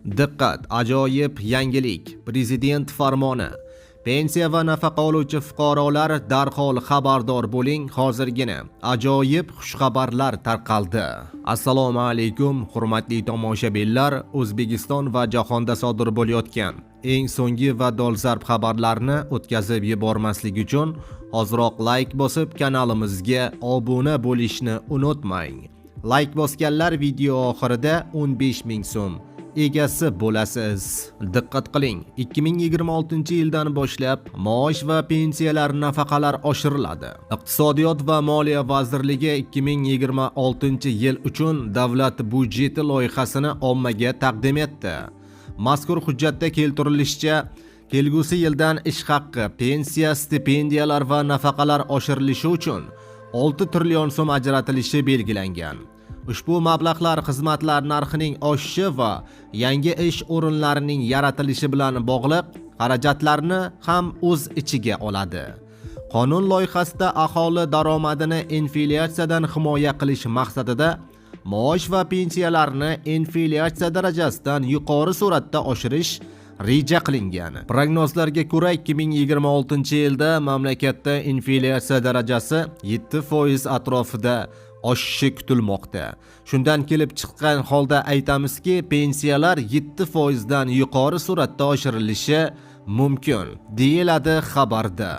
Diqqat, ajoyib yangilik. Prezident farmoni. Pensiya va nafaqa oluvchi fuqarolar darhol xabardor bo'ling, hozirgina ajoyib xushxabarlar tarqaldi. Assalomu alaykum, hurmatli tomoshabinlar. O'zbekiston va jahonda sodir bo'layotgan eng so'nggi va dolzarb xabarlarni o'tkazib yubormaslik uchun hoziroq like bosib kanalimizga obuna bo'lishni unutmang. Like bosganlar video oxirida 15 ming so'm egasi bo'lasiz. Diqqat qiling, 2026-yildan boshlab maosh va pensiyalar nafaqalar oshiriladi. Iqtisodiyot va moliya vazirligi 2026-yil uchun davlat budjeti loyihasini ommaga taqdim etdi. Mazkur hujjatda keltirilishicha, kelgusi yildan ish haqqi, pensiya, stipendiyalar va nafaqalar oshirilishi uchun 6 trillion so'm ajratilishi belgilangan. Ushbu mablag'lar xizmatlar narxining oshishi va yangi ish o'rinlarining yaratilishi bilan bog'liq xarajatlarni ham o'z ichiga oladi. Qonun loyihasida aholi daromadini inflyatsiyadan himoya qilish maqsadida maosh va pensiyalarni inflyatsiya darajasidan yuqori sur'atda oshirish reja qilingan. Prognozlarga ko'ra 2026-yilda mamlakatda inflyatsiya darajasi 7% atrofida oshishi kutilmoqda. Shundan kelib chiqqan holda aytamizki, pensiyalar 7% dan yuqori sur'atda oshirilishi mumkin, deyiladi xabarda.